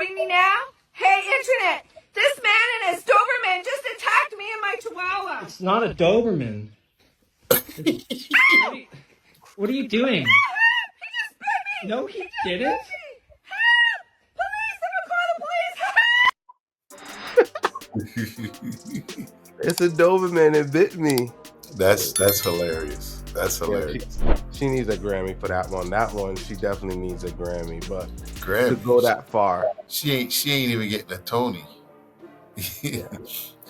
recording me now? Hey, Internet! This man and his Doberman just attacked me and my Chihuahua! It's not a Doberman. What are you doing? Help! He just bit me! No, he didn't. Help! Police! Someone call the police! It's a Doberman. It bit me. That's hilarious. That's hilarious. She needs a Grammy for that one. That one, she definitely needs a Grammy. But Grammy, to go that far, she ain't even getting a Tony. yeah.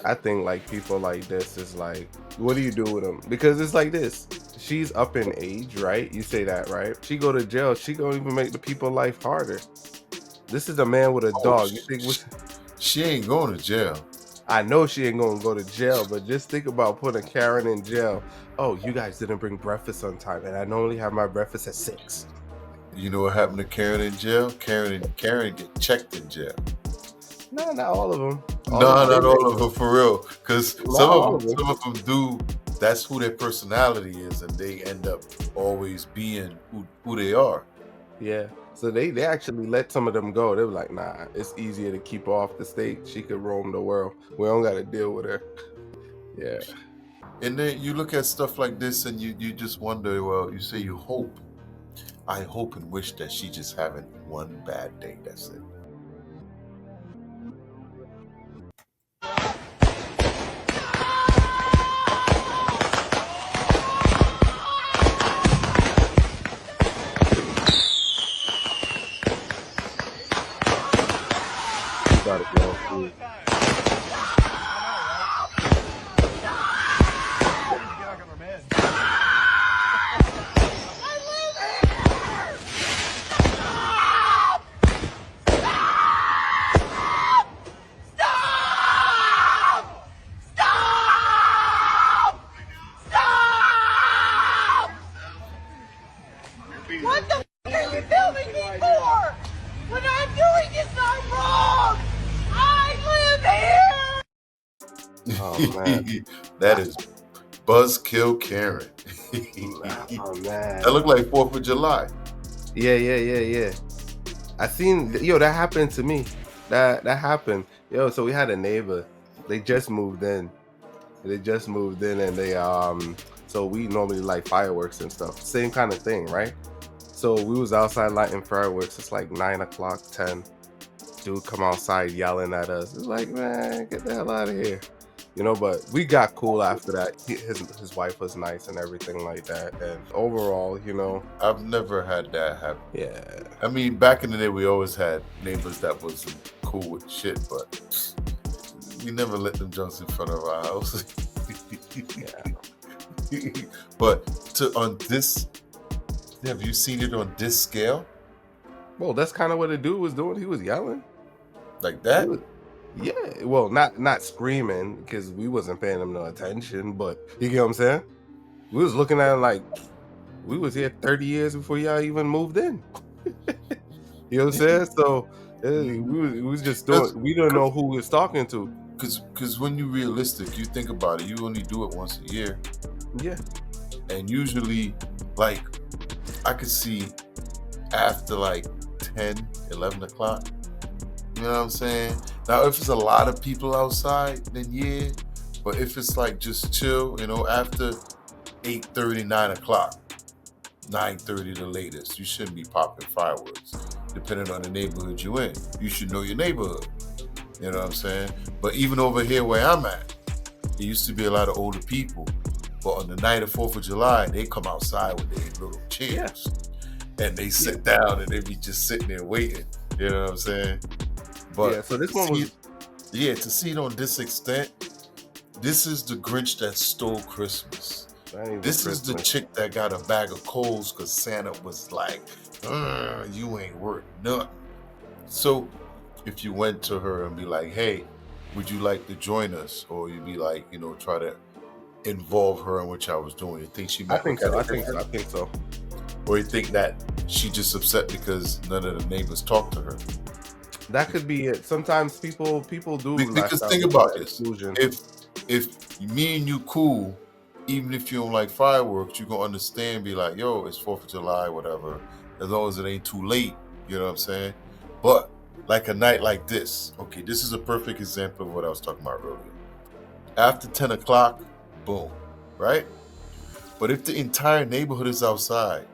I think like people like this is like, what do you do with them? Because it's like this. She's up in age, right? You say that, right? She go to jail. She gonna even make the people life harder. This is a man with a dog. You think she ain't going to jail? I know she ain't gonna go to jail, but just think about putting Karen in jail. Oh, you guys didn't bring breakfast on time, and I normally have my breakfast at 6. You know what happened to Karen in jail? Karen get checked in jail. No, not all of them. Not all of them for real. Because some of them do. That's who their personality is, and they end up always being who they are. Yeah. So they actually let some of them go. They were like, nah, it's easier to keep her off the state. She could roam the world. We don't got to deal with her. Yeah. And then you look at stuff like this and you just wonder, well, you say you hope. I hope and wish that she just having one bad day. That's it. Gotta go through. What the f*** are you filming me for? What I'm doing is not wrong! I live here! Oh, man. That is Buzzkill Karen. Oh, man. That looked like 4th of July. Yeah. I seen, that happened to me. That happened. So we had a neighbor. They just moved in. And they, so we normally light fireworks and stuff. Same kind of thing, right? So we was outside lighting fireworks. It's like 9 o'clock, 10. Dude come outside yelling at us. It's like, man, get the hell out of here. But we got cool after that. His wife was nice and everything like that. And overall, I've never had that happen. Yeah. I mean, back in the day, we always had neighbors that wasn't cool with shit, but we never let them jump in front of our house. Yeah. But on this, have you seen it on this scale? Well, that's kind of what the dude was doing. He was yelling. Like that? Yeah. Well, not screaming because we wasn't paying him no attention, but you get what I'm saying? We was looking at him like we was here 30 years before y'all even moved in. You know what I'm saying? So we was just doing. We don't know who we was talking to. Because when you're realistic, you think about it. You only do it once a year. Yeah. And usually, like, I could see after like 10, 11 o'clock. You know what I'm saying? Now, if it's a lot of people outside, then yeah. But if it's like just chill, after 8:30, 9 o'clock, 9:30 the latest, you shouldn't be popping fireworks. Depending on the neighborhood you're in. You should know your neighborhood. You know what I'm saying? But even over here where I'm at, there used to be a lot of older people. But on the night of 4th of July, they come outside with their little chairs. And they sit down and they be just sitting there waiting. You know what I'm saying? But so this one was... Yeah, to see it on this extent, this is the Grinch that stole Christmas. This is the chick that got a bag of coals because Santa was like, you ain't worth nothing. So if you went to her and be like, hey, would you like to join us? Or you'd be like, try to involve her in what I was doing. You think she might? I think so. Or you think that she just upset because none of the neighbors talked to her? That could be it. Sometimes people do. Because think about this. If me and you cool, even if you don't like fireworks, you gonna understand. Be like, yo, it's 4th of July, whatever. As long as it ain't too late, you know what I'm saying? But like a night like this. Okay, this is a perfect example of what I was talking about earlier. After 10 o'clock, boom, right? But if the entire neighborhood is outside,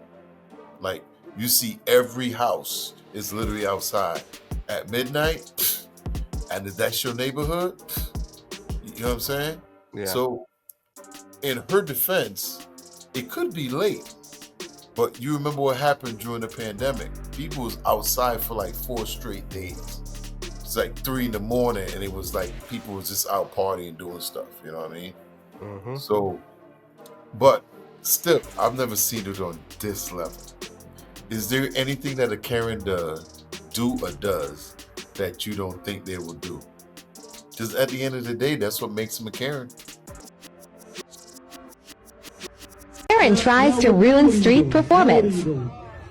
like you see every house is literally outside at midnight, and if that's your neighborhood, you know what I'm saying? Yeah. So, in her defense, it could be late, but you remember what happened during the pandemic? People was outside for like 4 straight days. It's like 3 in the morning, and it was like people was just out partying, doing stuff. You know what I mean? Mm-hmm. So, but still, I've never seen it on this level. Is there anything that a Karen do or does that you don't think they will do? Because at the end of the day, that's what makes them a Karen. Karen tries to ruin street performance.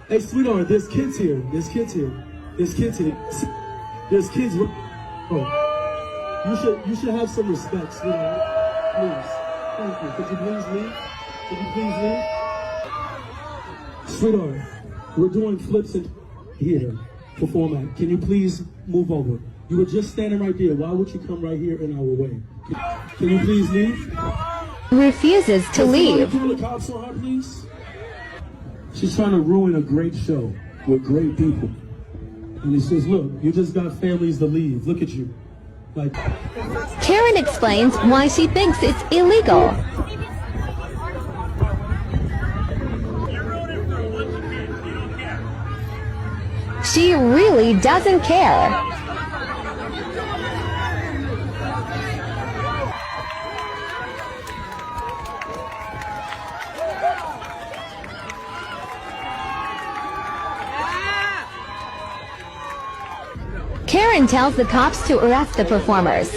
Hey, sweetheart, there's kids here. There's kids here. There's kids here. There's kids. Oh, you should have some respect, sweetheart. Please, thank you. Could you please leave? Could you please leave? Sweetheart, we're doing flips in here for format. Can you please move over? You were just standing right there. Why would you come right here in our way? Can you please leave? Refuses to leave. Call the cops on her, please. She's trying to ruin a great show with great people. And he says, look, you just got families to leave. Look at you. Like, Karen explains why she thinks it's illegal. She really doesn't care. Karen tells the cops to arrest the performers.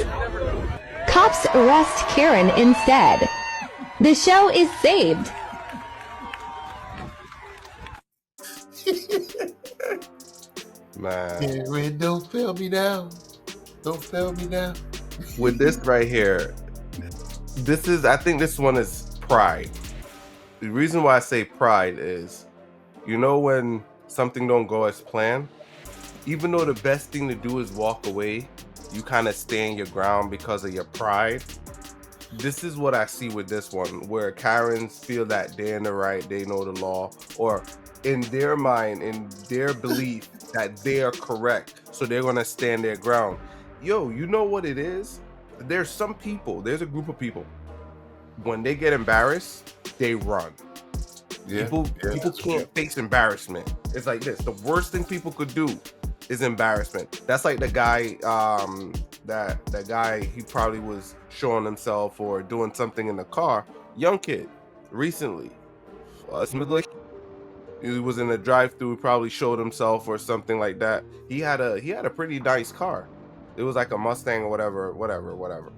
Cops arrest Karen instead. The show is saved. Man. Karen, don't fail me now. Don't fail me now. With this right here, I think this one is pride. The reason why I say pride is, you know, when something don't go as planned, even though the best thing to do is walk away, you kind of stand your ground because of your pride. This is what I see with this one, where Karens feel that they're in the right, they know the law, or in their mind, in their belief that they are correct, so they're gonna stand their ground. Yo, you know what it is? There's a group of people, when they get embarrassed, they run. People can't face embarrassment. It's like this. The worst thing people could do is embarrassment. That's like the guy, that guy, he probably was showing himself or doing something in the car. Young kid, recently. He was in a drive-through, probably showed himself or something like that. He had a pretty nice car. It was like a Mustang or whatever.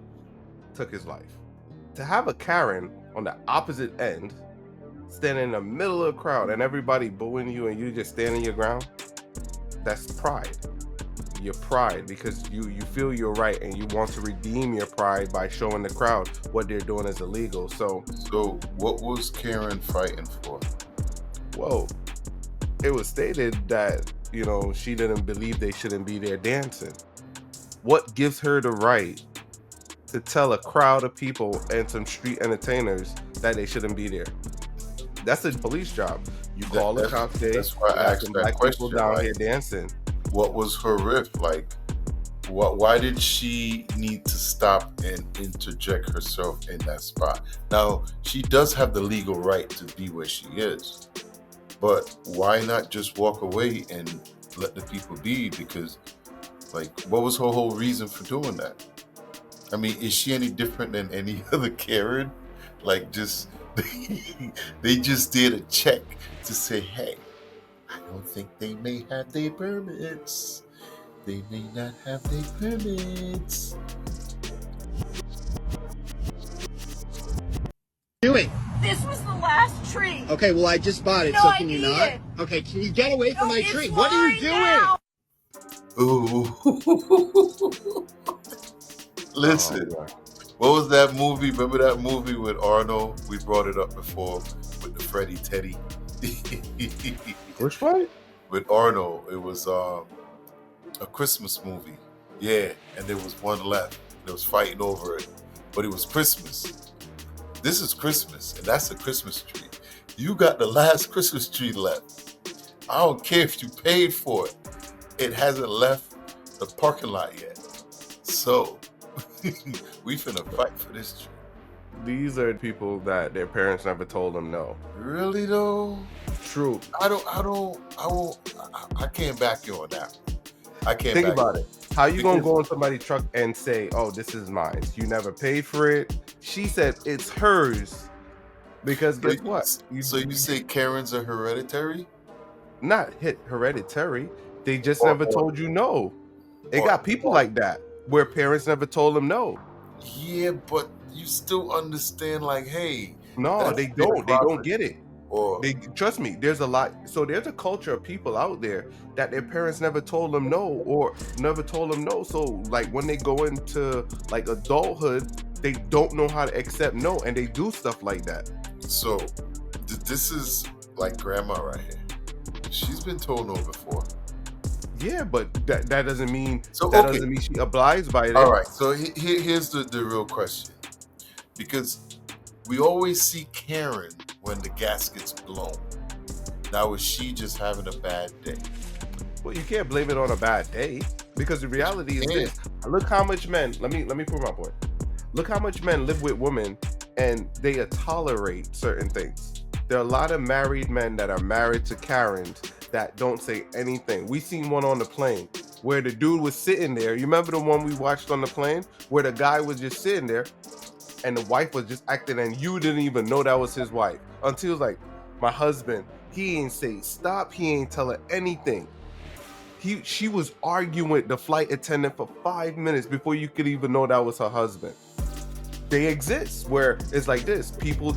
Took his life. To have a Karen on the opposite end, standing in the middle of the crowd and everybody booing you and you just standing your ground, that's pride. Your pride, because you feel you're right and you want to redeem your pride by showing the crowd what they're doing is illegal. So what was Karen fighting for? Whoa. It was stated that, you know, she didn't believe they shouldn't be there dancing. What gives her the right to tell a crowd of people and some street entertainers that they shouldn't be there? That's a police job. You call the cops there. That's why I asked that question. People down here dancing. What was her riff? Like, why did she need to stop and interject herself in that spot? Now, she does have the legal right to be where she is, but why not just walk away and let the people be? Because, like, what was her whole reason for doing that? I mean, is she any different than any other Karen? Like, just they just did a check to say, hey, I don't think they may have their permits. They may not have their permits. Doing? This was the last tree. Okay, well, I just bought it, No, so I can you need not? it. Okay, can you get away from No, my it's tree? What are you doing? mine now. Ooh. Listen, what was that movie? Remember that movie with Arnold? We brought it up before with the Freddy Teddy. Which one? With Arnold, it was a Christmas movie. Yeah, and there was one left. They was fighting over it, but it was Christmas. This is Christmas, and that's a Christmas tree. You got the last Christmas tree left. I don't care if you paid for it. It hasn't left the parking lot yet. So we finna fight for this tree. These are people that their parents never told them no. Really though? True. I can't back you on that. I can't Think back about you. it. How you gonna Because- go in somebody's truck and say, "Oh, this is mine"? You never paid for it. She said it's hers. Because guess what? So you say Karens are hereditary? Not hit hereditary. They just Or- never or- told you no. It or- got people like that where parents never told them no. Yeah, but you still understand, like, hey, No, that's they their don't. They don't property. get it. Or They trust me. There's a lot. So there's a culture of people out there that their parents never told them no, or never told them no. So like when they go into like adulthood, they don't know how to accept no, and they do stuff like that. so this is like grandma right here. She's been told no before. Yeah, but that doesn't mean So, that okay. doesn't mean she obliges by it. All right. So here's the real question, because we always see Karen when the gasket's blown. Now is she just having a bad day? Well, you can't blame it on a bad day, because the reality is Yeah. this. Look how much men. Let me prove my point. Look how much men live with women and they tolerate certain things. There are a lot of married men that are married to Karens that don't say anything. We seen one on the plane where the dude was sitting there. You remember the one we watched on the plane where the guy was just sitting there and the wife was just acting, and you didn't even know that was his wife until it was like, my husband, he ain't say stop, he ain't tell her anything. She was arguing with the flight attendant for 5 minutes before you could even know that was her husband. They exist where it's like this. People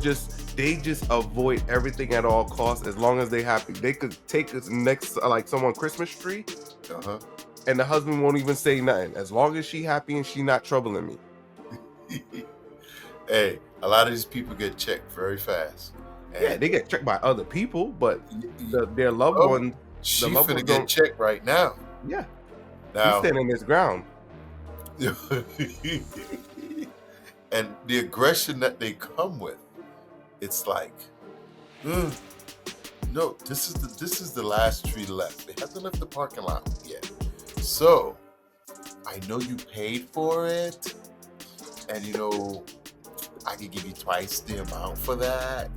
they just avoid everything at all costs as long as they happy. They could take us next like someone Christmas tree, Uh-huh. and the husband won't even say nothing as long as she happy and she not troubling me. Hey, a lot of these people get checked very fast. And Yeah, they get checked by other people, but their loved Oh, one, she loved finna ones get don't- checked right now. yeah, he's Now, standing his ground. and the aggression that they come with, it's like, "Ugh, no, this is the last tree left. They haven't left the parking lot yet. So I know you paid for it, and I could give you twice the amount for that.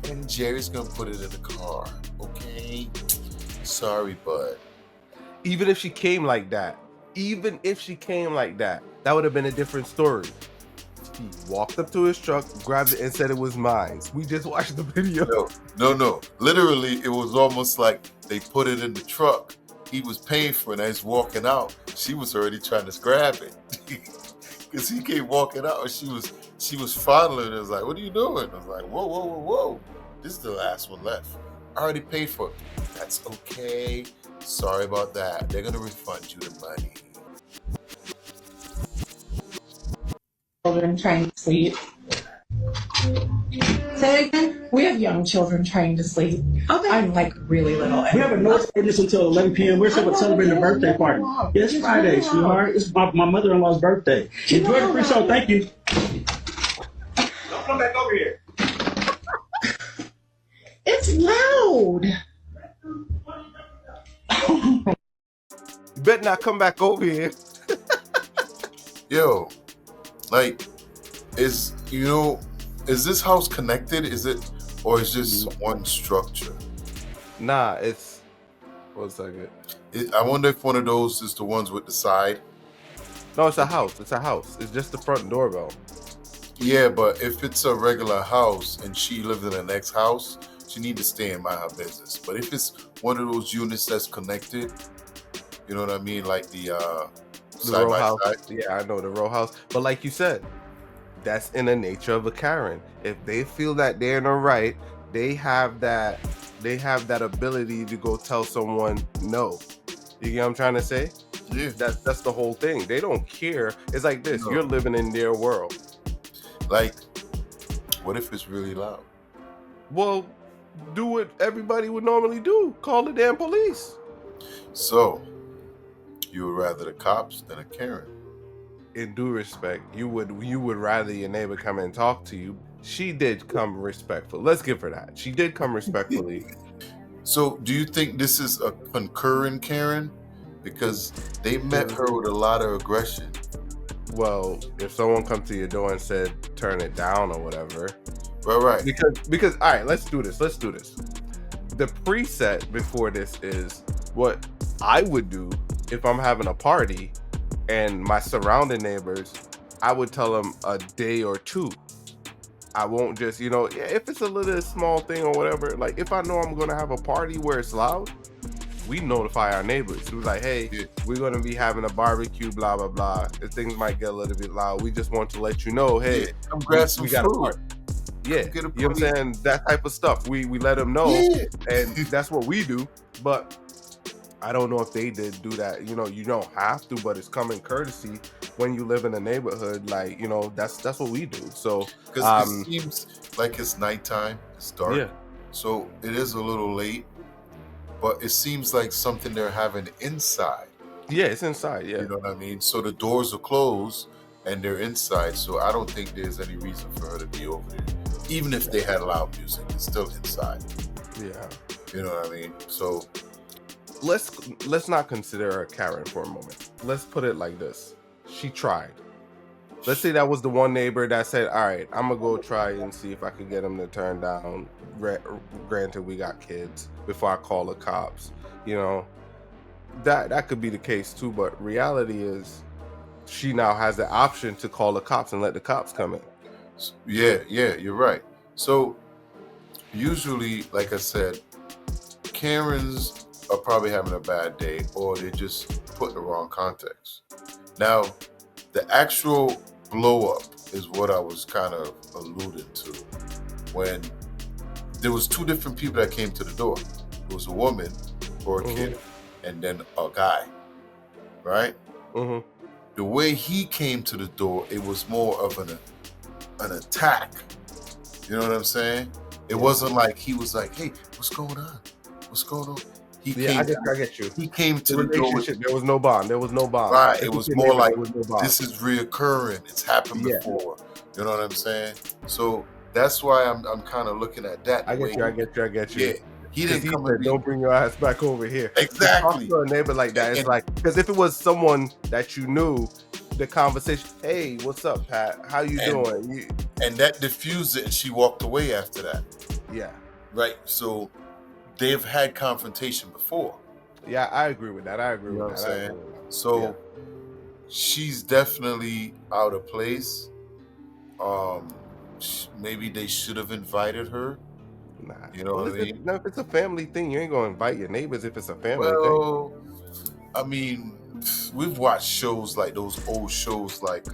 And Jerry's gonna put it in the car. Okay? Sorry, bud. Even if she came like that, that would have been a different story. He walked up to his truck, grabbed it, and said it was mine. We just watched the video. No. Literally, it was almost like they put it in the truck. He was paying for it, and he's walking out. She was already trying to grab it. Because he came walking out, and she was fondling it. I was like, what are you doing? I was like, whoa. This is the last one left. I already paid for it. That's okay. Sorry about that. They're going to refund you the money. Children trying to sleep. Say it again? We have young children trying to sleep. Okay. I'm like really little. We have a noise ordinance until 11 p.m. We're still celebrating a birthday party. Yeah, it's Friday, sweetheart. It's my mother-in-law's birthday. Enjoy the pre-show. Thank you. Don't come back over here. It's loud. You better not come back over here. Yo, like, is this house connected? Is it, or is just one structure? Nah, it's 1 second. I wonder if one of those is the ones with the side. No, it's a house. It's just the front doorbell. Yeah, but if it's a regular house and she lives in the next house, she need to stay and mind her business. But if it's one of those units that's connected, you know what I mean, like the side row by house. side. Yeah, I know the row house. But like you said, that's in the nature of a Karen. If they feel that they're in the right, they have that ability to go tell someone no. You get what I'm trying to say? Yeah. That's the whole thing. They don't care. It's like this. No. You're living in their world. Like, what if it's really loud? Well, do what everybody would normally do. Call the damn police. So, You would rather the cops than a Karen. In due respect, you would rather your neighbor come and talk to you. She did come respectful. Let's give her that. She did come respectfully. So, do you think this is a concurring Karen? Because they met her with a lot of aggression. Well, if someone comes to your door and said turn it down or whatever, Right. because all right, let's do this. The preset before this is what I would do if I'm having a party and my surrounding neighbors. I would tell them a day or two. I won't just, if it's a little small thing or whatever, like if I know I'm gonna have a party where it's loud, we notify our neighbors. We're like, hey, we're gonna be having a barbecue, blah blah blah. If things might get a little bit loud, we just want to let you know, hey, come grab some got food. a party. Yeah, you know what I'm saying? That type of stuff. We let them know, and that's what we do. But I don't know if they did do that. You don't have to, but it's common courtesy when you live in a neighborhood. Like, that's what we do. So because it seems like it's nighttime, it's dark. Yeah. So it is a little late, but it seems like something they're having inside. Yeah, it's inside. Yeah, you know what I mean. So the doors are closed and they're inside. So I don't think there's any reason for her to be over there. Even if they had loud music, it's still inside. Yeah. You know what I mean? So let's not consider her Karen for a moment. Let's put it like this. She tried. Let's say that was the one neighbor that said, all right, I'm gonna go try and see if I could get him to turn down. Granted, we got kids, before I call the cops. That could be the case too, but reality is she now has the option to call the cops and let the cops come in. Yeah, you're right. So usually, like I said, Karens are probably having a bad day, or they just put in the wrong context. Now, the actual blow up is what I was kind of alluding to, when there was two different people that came to the door. It was a woman or a kid, and then a guy, right? The way he came to the door, it was more of an attack. You know what I'm saying? It wasn't like he was like, hey, what's going on? He came, I get you. He came to the door. There was no bond. Right. It was more like, this is reoccurring. It's happened before. You know what I'm saying? So that's why I'm kind of looking at that. I get you. Yeah. He didn't come said, don't bring your ass back over here. Exactly. To a neighbor like that, it's like, because if it was someone that you knew, the conversation, hey, what's up, Pat? How you doing? And that diffused it, and she walked away after that. Yeah. Right. So they've had confrontation before. Yeah, I agree with that. You know what I'm saying? So she's definitely out of place. Maybe they should have invited her. Nah, you know what I mean? No, if it's a family thing, you ain't gonna invite your neighbors if it's a family thing. Well, I mean, we've watched shows like those old shows like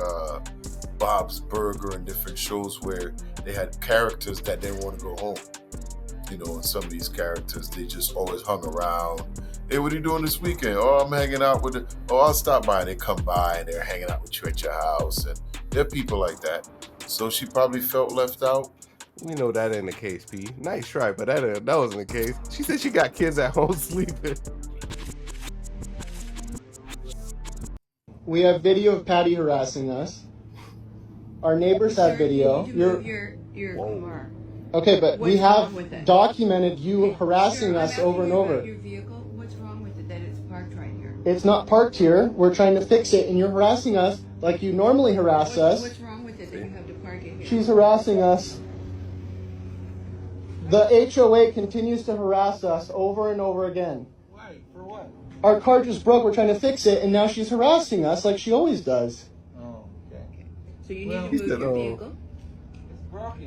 Bob's Burger and different shows where they had characters that didn't want to go home. And some of these characters, they just always hung around. Hey, what are you doing this weekend? Oh, I'm hanging out with I'll stop by. And they come by and they're hanging out with you at your house. And there are people like that. So she probably felt left out. We know that ain't the case, P. Nice try, but that wasn't the case. She said she got kids at home sleeping. We have video of Patty harassing us. Our neighbors have video. Your car. Okay, but we have documented you harassing us over and over. Your vehicle. What's wrong with it that it's parked right here? It's not parked here. We're trying to fix it, and you're harassing us like you normally harass us. What's wrong with it that you have to park it here? She's harassing us. The HOA continues to harass us over and over again. Why? For what? Our car just broke. We're trying to fix it, and now she's harassing us like she always does. Oh, okay. So you need to move your vehicle?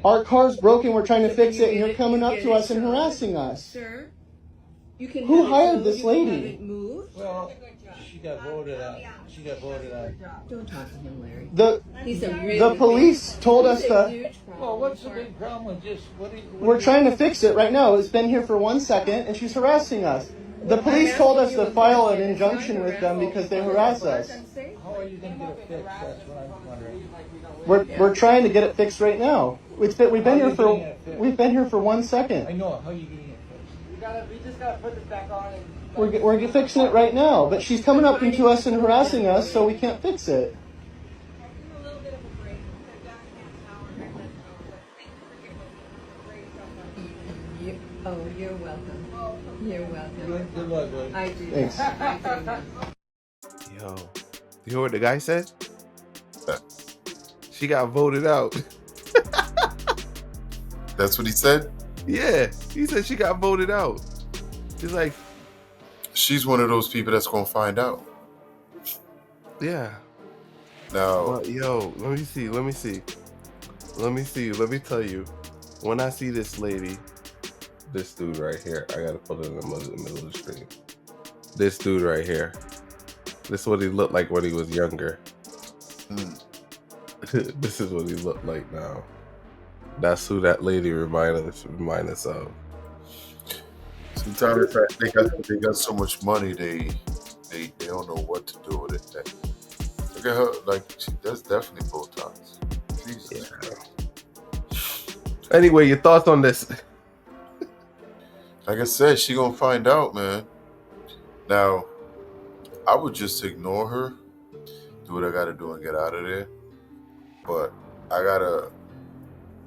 Our car's broken. We're trying to fix it, and you're coming up to us and harassing us. Sir, you can. Who hired this lady? Well, she got voted out. Don't talk to him, Larry. The police told us to. Well, what's the big problem with just We're trying to fix it right now. It's been here for 1 second, and she's harassing us. The police told us to file an injunction with them because they harass us. How are you going to get it fixed? That's what I'm wondering. We're trying to get it fixed right now. We've been here for 1 second. I know. How are you getting it fixed? We just gotta put this back on. And We're fixing it right now, but she's coming up into us and harassing us, so we can't fix it. Oh, you're welcome. You're welcome. good luck, buddy. I do. Thanks. I do. Yo, you hear what the guy said? She got voted out. That's what he said? Yeah, he said she got voted out. He's like, She's one of those people that's gonna find out. yeah. Now, Well, yo, let me see. Let me tell you. When I see this lady, this dude right here, I gotta put it in the middle of the screen. This dude right here. This is what he looked like when he was younger. This is what he looked like now. That's who that lady remind us of. sometimes they got so much money they don't know what to do with it. Look at her, like that's definitely Botox. Jesus. Yeah. Anyway, your thoughts on this? Like I said, she gonna find out, man. Now, I would just ignore her, do what I gotta do and get out of there. But I gotta,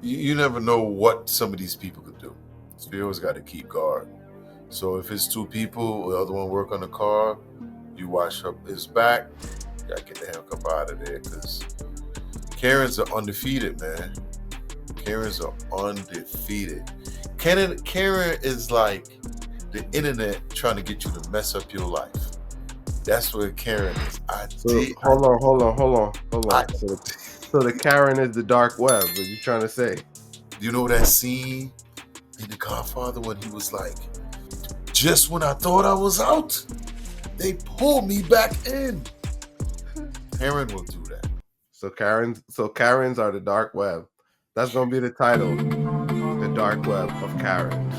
you never know what some of these people could do. So you always gotta keep guard. So if it's two people, the other one work on the car, you watch his back, you gotta get the heck up out of there, because Karens are undefeated, man. Karens are undefeated. Karen is like the internet trying to get you to mess up your life. That's what Karen is. Hold on. So the Karen is the dark web. What you trying to say? You know that scene in The Godfather when he was like, just when I thought I was out, they pulled me back in. Karen will do that. So Karens are the dark web. That's gonna be the title. The dark web of Karens.